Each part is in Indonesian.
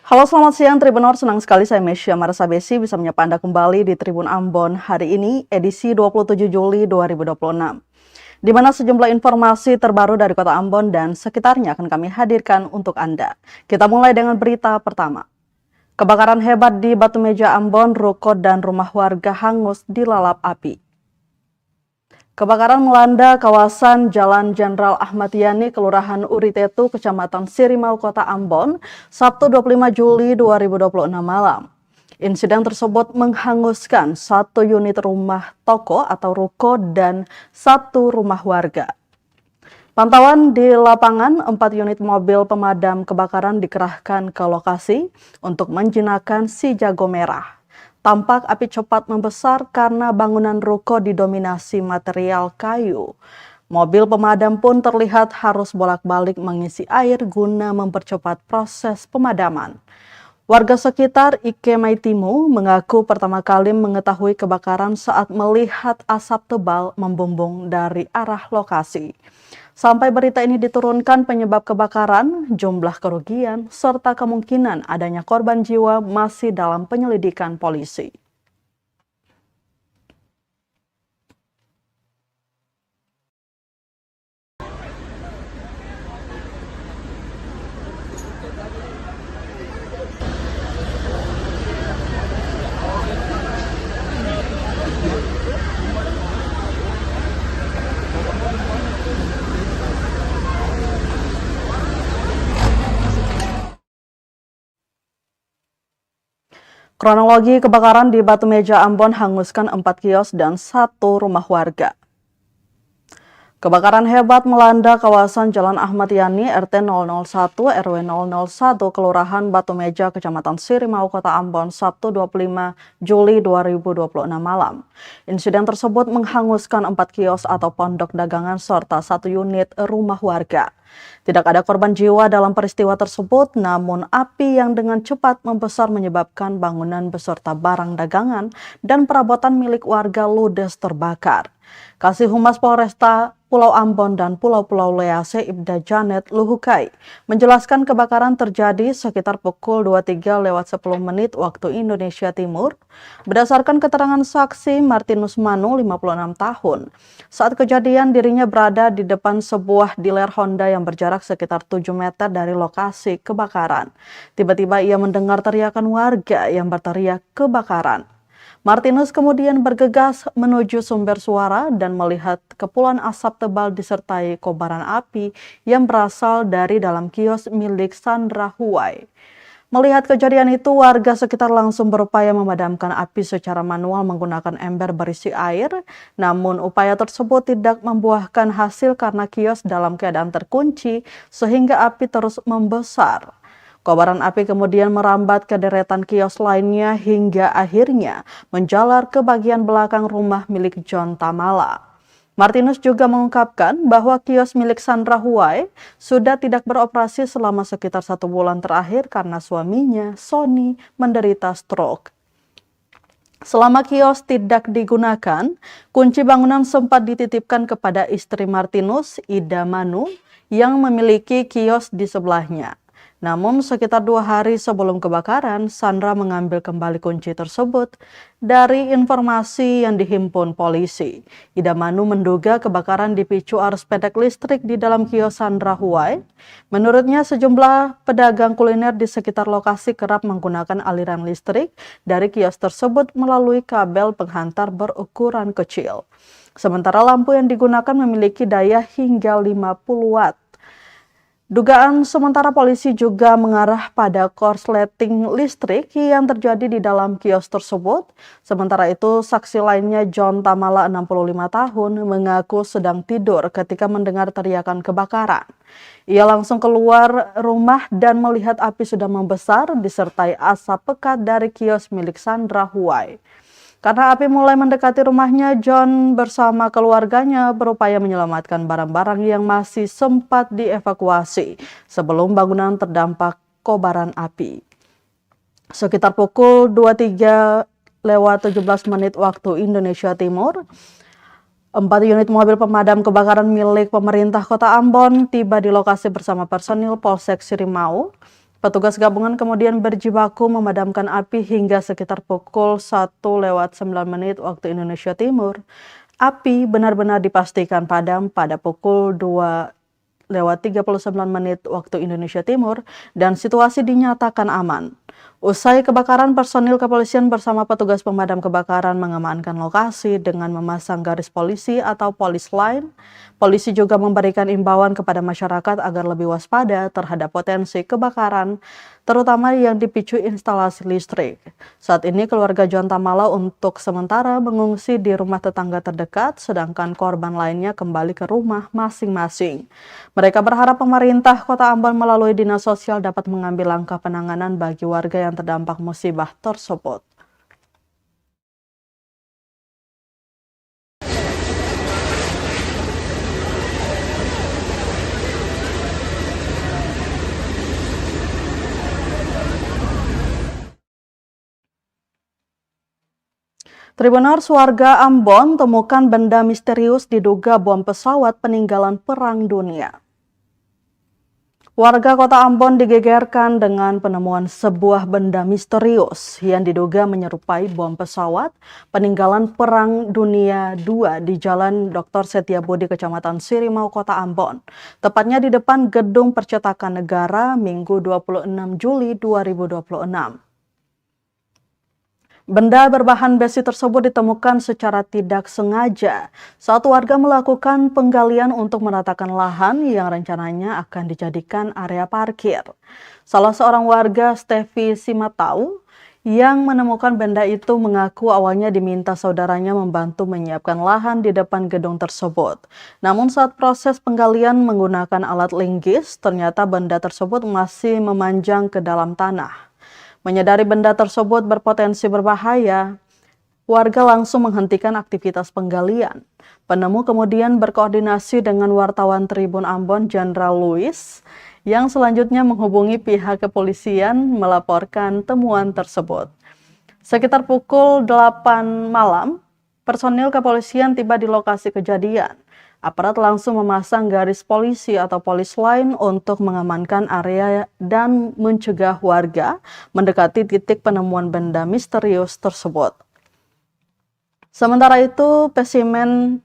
Halo, selamat siang Tribunor. Senang sekali saya Mesya Marasabesi bisa menyapa Anda kembali di Tribun Ambon hari ini, edisi 27 Juli 2026. Di mana sejumlah informasi terbaru dari Kota Ambon dan sekitarnya akan kami hadirkan untuk Anda. Kita mulai dengan berita pertama. Kebakaran hebat di Batu Meja Ambon, ruko dan rumah warga hangus dilalap api. Kebakaran melanda kawasan Jalan Jenderal Ahmad Yani, Kelurahan Uritetu, Kecamatan Sirimau, Kota Ambon, Sabtu 25 Juli 2026 malam. Insiden tersebut menghanguskan satu unit rumah toko atau ruko dan satu rumah warga. Pantauan di lapangan, 4 unit mobil pemadam kebakaran dikerahkan ke lokasi untuk menjinakkan si jago merah. Tampak api cepat membesar karena bangunan ruko didominasi material kayu. Mobil pemadam pun terlihat harus bolak-balik mengisi air guna mempercepat proses pemadaman. Warga sekitar Ike Maitimu mengaku pertama kali mengetahui kebakaran saat melihat asap tebal membumbung dari arah lokasi. Sampai berita ini diturunkan, penyebab kebakaran, jumlah kerugian, serta kemungkinan adanya korban jiwa masih dalam penyelidikan polisi. Kronologi kebakaran di Batu Meja Ambon hanguskan 4 kios dan 1 rumah warga. Kebakaran hebat melanda kawasan Jalan Ahmad Yani RT 001 RW 001 Kelurahan Batu Meja Kecamatan Sirimau Kota Ambon Sabtu 25 Juli 2026 malam. Insiden tersebut menghanguskan 4 kios atau pondok dagangan serta 1 unit rumah warga. Tidak ada korban jiwa dalam peristiwa tersebut, namun api yang dengan cepat membesar menyebabkan bangunan beserta barang dagangan dan perabotan milik warga ludes terbakar. Kasih Humas Polresta Pulau Ambon dan Pulau-Pulau Lease Ibda Janet Luhukai menjelaskan kebakaran terjadi sekitar pukul 23:10 waktu Indonesia Timur. Berdasarkan keterangan saksi Martinus Manu, 56 tahun, saat kejadian dirinya berada di depan sebuah dealer Honda yang berjarak sekitar 7 meter dari lokasi kebakaran. Tiba-tiba ia mendengar teriakan warga yang berteriak kebakaran. Martinus kemudian bergegas menuju sumber suara dan melihat kepulan asap tebal disertai kobaran api yang berasal dari dalam kios milik Sandra Huwai. Melihat kejadian itu, warga sekitar langsung berupaya memadamkan api secara manual menggunakan ember berisi air. Namun upaya tersebut tidak membuahkan hasil karena kios dalam keadaan terkunci sehingga api terus membesar. Kobaran api kemudian merambat ke deretan kios lainnya hingga akhirnya menjalar ke bagian belakang rumah milik John Tamala. Martinus juga mengungkapkan bahwa kios milik Sandra Huwai sudah tidak beroperasi selama sekitar 1 bulan terakhir karena suaminya, Sony, menderita stroke. Selama kios tidak digunakan, kunci bangunan sempat dititipkan kepada istri Martinus, Ida Manu, yang memiliki kios di sebelahnya. Namun sekitar 2 hari sebelum kebakaran, Sandra mengambil kembali kunci tersebut. Dari informasi yang dihimpun polisi, Ida Manu menduga kebakaran dipicu arus pendek listrik di dalam kios Sandra Huwai. Menurutnya, sejumlah pedagang kuliner di sekitar lokasi kerap menggunakan aliran listrik dari kios tersebut melalui kabel penghantar berukuran kecil. Sementara lampu yang digunakan memiliki daya hingga 50 watt. Dugaan sementara polisi juga mengarah pada korsleting listrik yang terjadi di dalam kios tersebut. Sementara itu, saksi lainnya John Tamala, 65 tahun, mengaku sedang tidur ketika mendengar teriakan kebakaran. Ia langsung keluar rumah dan melihat api sudah membesar disertai asap pekat dari kios milik Sandra Huwai. Karena api mulai mendekati rumahnya, John bersama keluarganya berupaya menyelamatkan barang-barang yang masih sempat dievakuasi sebelum bangunan terdampak kobaran api. Sekitar pukul 23:17 waktu Indonesia Timur, 4 unit mobil pemadam kebakaran milik pemerintah Kota Ambon tiba di lokasi bersama personil Polsek Sirimau. Petugas gabungan kemudian berjibaku memadamkan api hingga sekitar pukul 1:09 waktu Indonesia Timur. Api benar-benar dipastikan padam pada pukul 2:39 waktu Indonesia Timur dan situasi dinyatakan aman. Usai kebakaran, personil kepolisian bersama petugas pemadam kebakaran mengamankan lokasi dengan memasang garis polisi atau polis line. Polisi juga memberikan imbauan kepada masyarakat agar lebih waspada terhadap potensi kebakaran, terutama yang dipicu instalasi listrik. Saat ini keluarga John Tamala untuk sementara mengungsi di rumah tetangga terdekat, sedangkan korban lainnya kembali ke rumah masing-masing. Mereka berharap pemerintah Kota Ambon melalui Dinas Sosial dapat mengambil langkah penanganan bagi warga yang terdampak musibah tersebut. Tribuners, warga Ambon temukan benda misterius diduga bom pesawat peninggalan Perang Dunia. Warga Kota Ambon digegerkan dengan penemuan sebuah benda misterius yang diduga menyerupai bom pesawat peninggalan Perang Dunia II di Jalan Dr. Setiabudi, Kecamatan Sirimau, Kota Ambon. Tepatnya di depan Gedung Percetakan Negara, Minggu 26 Juli 2026. Benda berbahan besi tersebut ditemukan secara tidak sengaja saat warga melakukan penggalian untuk meratakan lahan yang rencananya akan dijadikan area parkir. Salah seorang warga, Stevi Simatau, yang menemukan benda itu mengaku awalnya diminta saudaranya membantu menyiapkan lahan di depan gedung tersebut. Namun saat proses penggalian menggunakan alat linggis, ternyata benda tersebut masih memanjang ke dalam tanah. Menyadari benda tersebut berpotensi berbahaya, warga langsung menghentikan aktivitas penggalian. Penemu kemudian berkoordinasi dengan wartawan Tribun Ambon, Jenderal Louis, yang selanjutnya menghubungi pihak kepolisian melaporkan temuan tersebut. Sekitar pukul 8 malam, personil kepolisian tiba di lokasi kejadian. Aparat langsung memasang garis polisi atau polis line untuk mengamankan area dan mencegah warga mendekati titik penemuan benda misterius tersebut. Sementara itu, Pasimen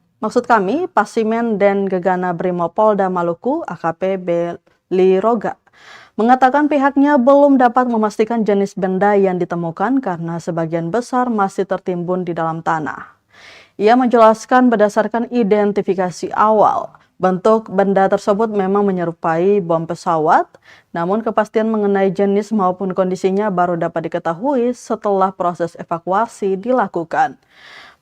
dan Gegana Brimopolda Maluku AKP Beli Roga mengatakan pihaknya belum dapat memastikan jenis benda yang ditemukan karena sebagian besar masih tertimbun di dalam tanah. Ia menjelaskan berdasarkan identifikasi awal, bentuk benda tersebut memang menyerupai bom pesawat, namun kepastian mengenai jenis maupun kondisinya baru dapat diketahui setelah proses evakuasi dilakukan.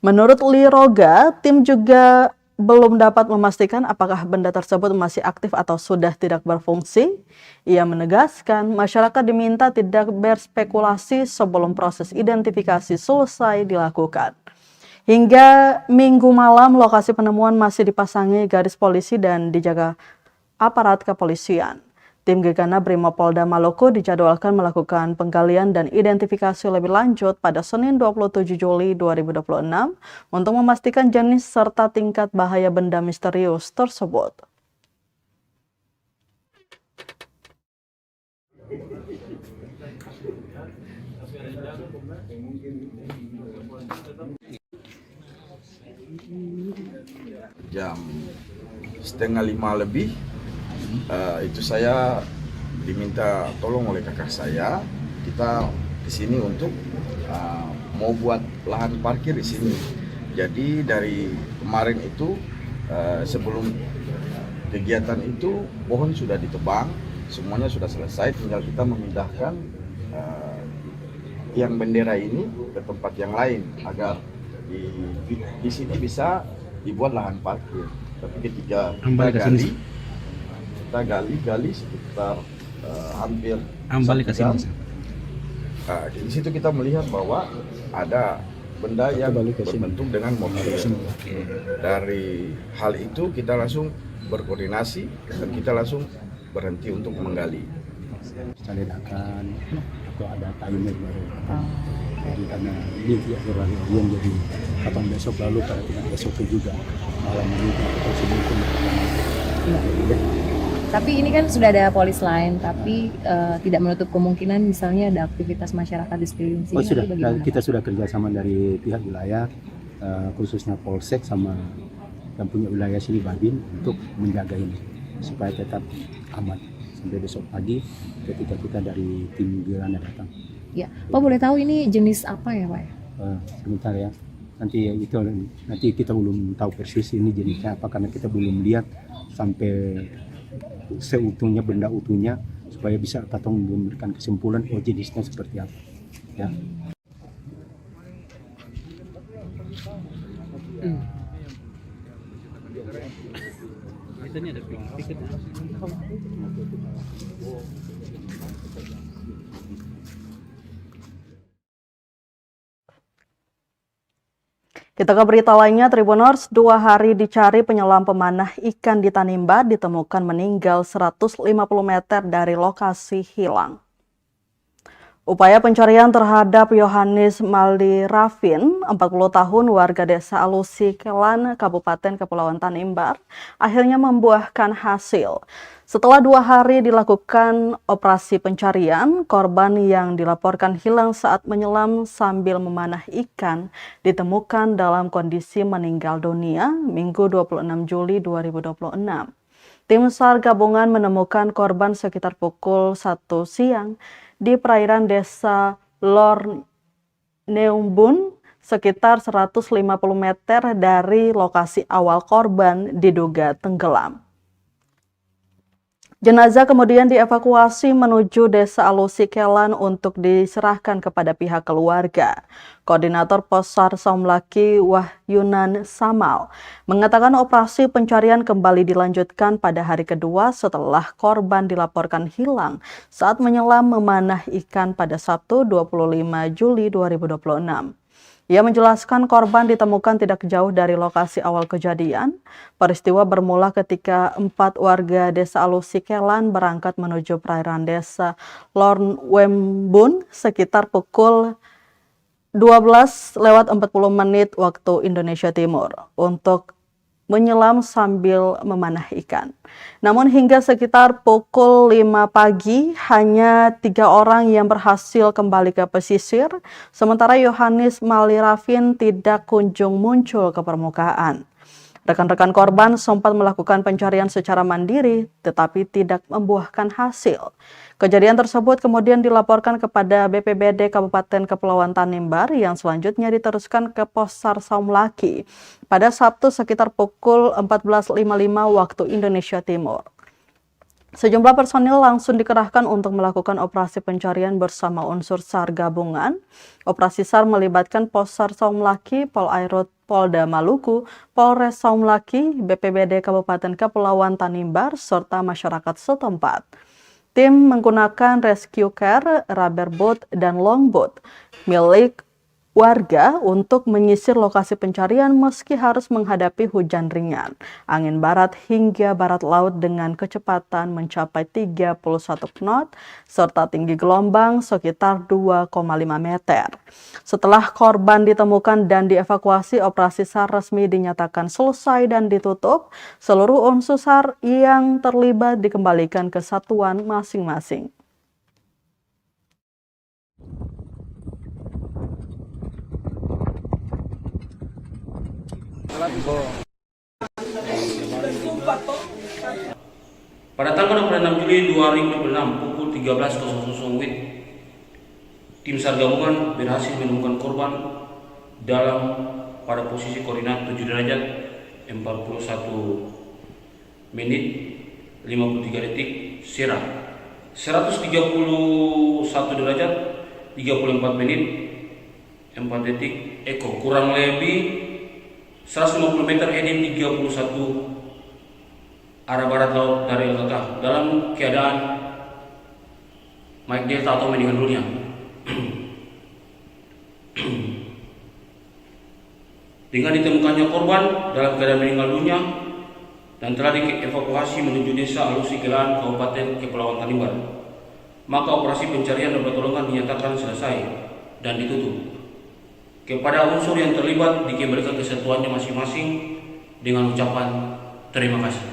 Menurut Li Roga, tim juga belum dapat memastikan apakah benda tersebut masih aktif atau sudah tidak berfungsi. Ia menegaskan masyarakat diminta tidak berspekulasi sebelum proses identifikasi selesai dilakukan. Hingga Minggu malam, lokasi penemuan masih dipasangi garis polisi dan dijaga aparat kepolisian. Tim Gegana Brimopolda Maluku dijadwalkan melakukan penggalian dan identifikasi lebih lanjut pada Senin 27 Juli 2026 untuk memastikan jenis serta tingkat bahaya benda misterius tersebut. Jam 4:30 lebih itu saya diminta tolong oleh kakak saya, kita kesini untuk mau buat lahan parkir di sini. Jadi dari kemarin itu sebelum kegiatan itu pohon sudah ditebang, semuanya sudah selesai, tinggal kita memindahkan yang bendera ini ke tempat yang lain agar di sini bisa dibuat lahan parkir. Tapi ketika kita gali sekitar hampir 1 jam. Di situ kita melihat bahwa ada benda yang berbentuk dengan mobil. Dari hal itu kita langsung berkoordinasi dan kita langsung berhenti untuk menggali. Kita ledakan atau ada timer baru. Jadi karena ini yang jadi kapan besok, lalu pada tingkat besok juga malam ini atau sebelum Tapi ini kan sudah ada polis lain, tapi tidak menutup kemungkinan misalnya ada aktivitas masyarakat di sekeliling sini. Oh sudah, nanti bagaimana, kita Pak? sudah kerjasama dari pihak wilayah, khususnya Polsek sama yang punya wilayah sini Babin untuk menjaga ini supaya tetap aman sampai besok pagi ketika kita dari tim Girana datang. Ya, Pak boleh tahu ini jenis apa ya, Pak? Sebentar ya, nanti kita belum tahu persis ini jenisnya apa karena kita belum lihat sampai seutuhnya, benda utuhnya, supaya bisa katong memberikan kesimpulan oh jenisnya seperti apa ya. Kita ke berita lainnya, Tribuners, 2 hari dicari penyelam pemanah ikan di Tanimbar ditemukan meninggal 150 meter dari lokasi hilang. Upaya pencarian terhadap Yohanes Malirafin, 40 tahun, warga desa Alusi Kelan, Kabupaten Kepulauan Tanimbar, akhirnya membuahkan hasil. Setelah 2 hari dilakukan operasi pencarian, korban yang dilaporkan hilang saat menyelam sambil memanah ikan ditemukan dalam kondisi meninggal dunia Minggu 26 Juli 2026. Tim SAR gabungan menemukan korban sekitar pukul 1 siang di perairan desa Lor Neumbun, sekitar 150 meter dari lokasi awal korban diduga tenggelam. Jenazah kemudian dievakuasi menuju desa Alusi Kelan untuk diserahkan kepada pihak keluarga. Koordinator Possar Saumlaki Wahyunan Samal mengatakan operasi pencarian kembali dilanjutkan pada hari kedua setelah korban dilaporkan hilang saat menyelam memanah ikan pada Sabtu 25 Juli 2026. Ia menjelaskan korban ditemukan tidak jauh dari lokasi awal kejadian. Peristiwa bermula ketika 4 warga desa Alusi Kelan berangkat menuju perairan desa Lornwembun sekitar pukul 12:40 waktu Indonesia Timur untuk menyelam sambil memanah ikan. Namun hingga sekitar pukul 5 pagi hanya 3 orang yang berhasil kembali ke pesisir, sementara Yohanes Malirafin tidak kunjung muncul ke permukaan. Rekan-rekan korban sempat melakukan pencarian secara mandiri tetapi tidak membuahkan hasil. Kejadian tersebut kemudian dilaporkan kepada BPBD Kabupaten Kepulauan Tanimbar yang selanjutnya diteruskan ke Possar Saumlaki pada Sabtu sekitar pukul 14.55 waktu Indonesia Timur. Sejumlah personil langsung dikerahkan untuk melakukan operasi pencarian bersama unsur SAR gabungan. Operasi SAR melibatkan Possar Saumlaki, Polairut Polda Maluku, Polres Saumlaki, BPBD Kabupaten Kepulauan Tanimbar, serta masyarakat setempat. Tim menggunakan rescue car, rubber boat, dan longboat milik warga untuk menyisir lokasi pencarian meski harus menghadapi hujan ringan, angin barat hingga barat laut dengan kecepatan mencapai 31 knot, serta tinggi gelombang sekitar 2,5 meter. Setelah korban ditemukan dan dievakuasi, operasi SAR resmi dinyatakan selesai dan ditutup. Seluruh unsur SAR yang terlibat dikembalikan ke satuan masing-masing. Pada tanggal 26 Juli 2026 pukul 13.00 WIB, tim SAR gabungan berhasil menemukan korban dalam pada posisi koordinat 7 derajat 41 menit 53 detik Sierra, 131 derajat 34 menit 4 detik Eko, kurang lebih 150 meter heading 31 arah barat laut dari LKK dalam keadaan Mike Delta atau meninggal dunia. Dengan ditemukannya korban dalam keadaan meninggal dunia dan telah dievakuasi menuju desa Alusi Kelan, Kabupaten Kepulauan Tanimbar, maka operasi pencarian dan pertolongan dinyatakan selesai dan ditutup. Kepada unsur yang terlibat dikembalikan kesatuannya masing-masing dengan ucapan terima kasih.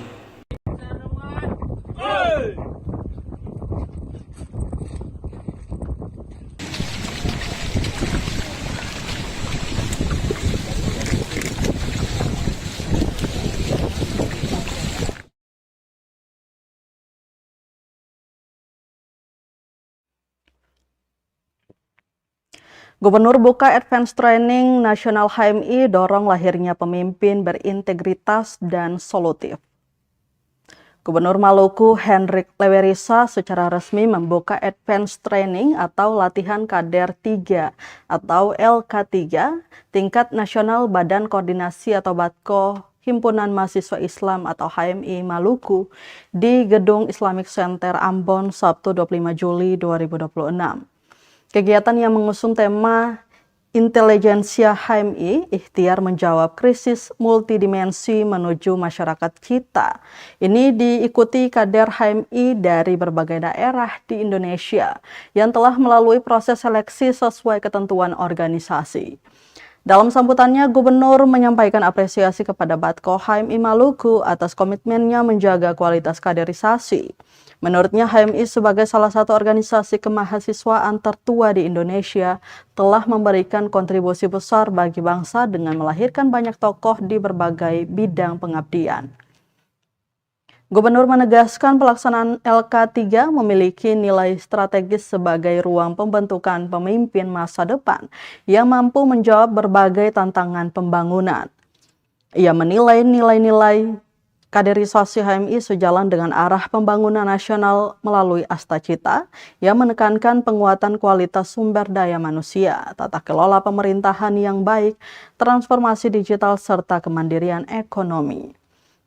Gubernur buka Advance Training Nasional HMI dorong lahirnya pemimpin berintegritas dan solutif. Gubernur Maluku Hendrik Lewerisa secara resmi membuka Advance Training atau Latihan Kader 3 atau LK3 tingkat nasional Badan Koordinasi atau BADKO Himpunan Mahasiswa Islam atau HMI Maluku di Gedung Islamic Center Ambon Sabtu 25 Juli 2026. Kegiatan yang mengusung tema Intelijensia HMI, ikhtiar menjawab krisis multidimensi menuju masyarakat kita. Ini diikuti kader HMI dari berbagai daerah di Indonesia yang telah melalui proses seleksi sesuai ketentuan organisasi. Dalam sambutannya, Gubernur menyampaikan apresiasi kepada BADKO HMI Maluku atas komitmennya menjaga kualitas kaderisasi. Menurutnya, HMI sebagai salah satu organisasi kemahasiswaan tertua di Indonesia telah memberikan kontribusi besar bagi bangsa dengan melahirkan banyak tokoh di berbagai bidang pengabdian. Gubernur menegaskan pelaksanaan LK3 memiliki nilai strategis sebagai ruang pembentukan pemimpin masa depan yang mampu menjawab berbagai tantangan pembangunan. Ia menilai nilai-nilai kaderisasi HMI sejalan dengan arah pembangunan nasional melalui Astacita yang menekankan penguatan kualitas sumber daya manusia, tata kelola pemerintahan yang baik, transformasi digital, serta kemandirian ekonomi.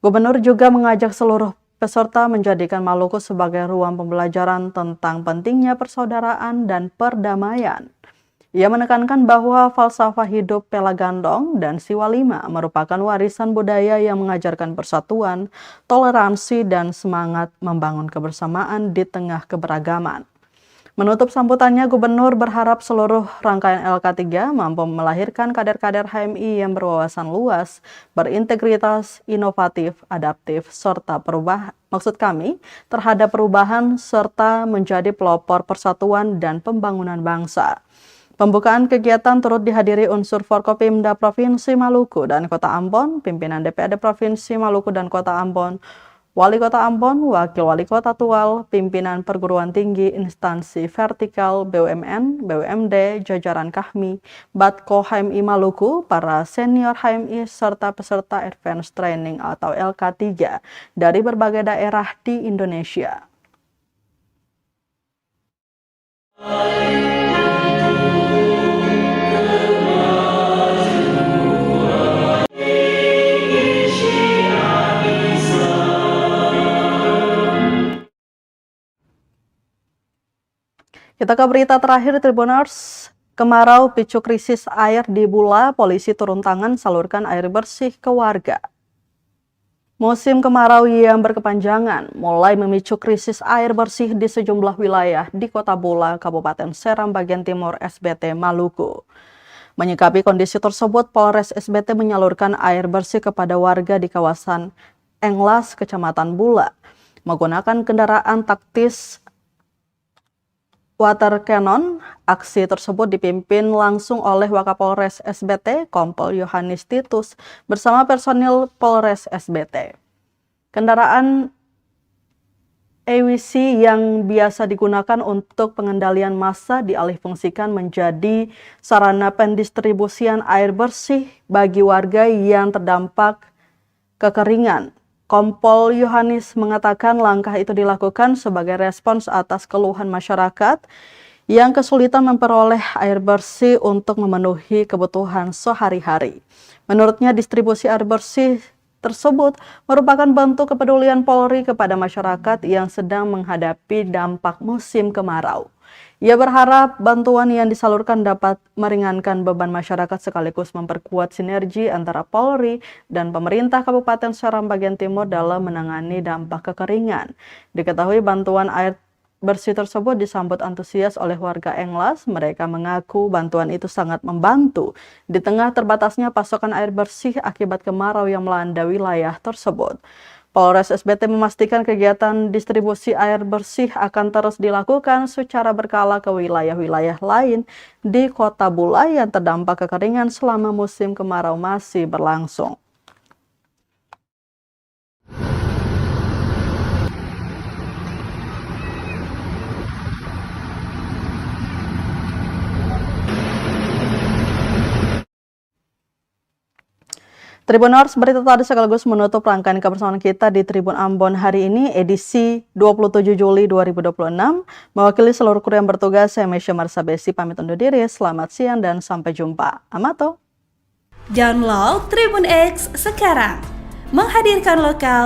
Gubernur juga mengajak seluruh peserta menjadikan Maluku sebagai ruang pembelajaran tentang pentingnya persaudaraan dan perdamaian. Ia menekankan bahwa falsafah hidup Pelagandong dan Siwalima merupakan warisan budaya yang mengajarkan persatuan, toleransi, dan semangat membangun kebersamaan di tengah keberagaman. Menutup sambutannya, Gubernur berharap seluruh rangkaian LK3 mampu melahirkan kader-kader HMI yang berwawasan luas, berintegritas, inovatif, adaptif, serta terhadap perubahan serta menjadi pelopor persatuan dan pembangunan bangsa. Pembukaan kegiatan turut dihadiri unsur Forkopimda Provinsi Maluku dan Kota Ambon, pimpinan DPRD Provinsi Maluku dan Kota Ambon, Wali Kota Ambon, Wakil Wali Kota Tual, pimpinan perguruan tinggi, instansi vertikal, BUMN, BUMD, jajaran KAHMI, BADKO HMI Maluku, para senior HMI, serta peserta Advance Training atau LK3 dari berbagai daerah di Indonesia. Kita ke berita terakhir, Tribuners. Kemarau picu krisis air di Bula, polisi turun tangan salurkan air bersih ke warga. Musim kemarau yang berkepanjangan mulai memicu krisis air bersih di sejumlah wilayah di Kota Bula, Kabupaten Seram bagian timur SBT Maluku. Menyikapi kondisi tersebut, Polres SBT menyalurkan air bersih kepada warga di kawasan Englas, Kecamatan Bula. Menggunakan kendaraan taktis water cannon, aksi tersebut dipimpin langsung oleh Wakapolres SBT, Kompol Yohanes Titus, bersama personil Polres SBT. Kendaraan EWC yang biasa digunakan untuk pengendalian massa dialihfungsikan menjadi sarana pendistribusian air bersih bagi warga yang terdampak kekeringan. Kompol Yohanes mengatakan langkah itu dilakukan sebagai respons atas keluhan masyarakat yang kesulitan memperoleh air bersih untuk memenuhi kebutuhan sehari-hari. Menurutnya, distribusi air bersih tersebut merupakan bentuk kepedulian Polri kepada masyarakat yang sedang menghadapi dampak musim kemarau. Ia berharap bantuan yang disalurkan dapat meringankan beban masyarakat sekaligus memperkuat sinergi antara Polri dan pemerintah Kabupaten Seram bagian timur dalam menangani dampak kekeringan. Diketahui bantuan air bersih tersebut disambut antusias oleh warga Englas. Mereka mengaku bantuan itu sangat membantu di tengah terbatasnya pasokan air bersih akibat kemarau yang melanda wilayah tersebut. Polres SBT memastikan kegiatan distribusi air bersih akan terus dilakukan secara berkala ke wilayah-wilayah lain di Kota Bula yang terdampak kekeringan selama musim kemarau masih berlangsung. Tribuners, berita tadi sekaligus menutup rangkaian kebersamaan kita di Tribun Ambon hari ini, edisi 27 Juli 2026. Mewakili seluruh kru yang bertugas, saya Mesya Marsabesi pamit undur diri. Selamat siang dan sampai jumpa. Amato. Download Tribun X sekarang, menghadirkan lokal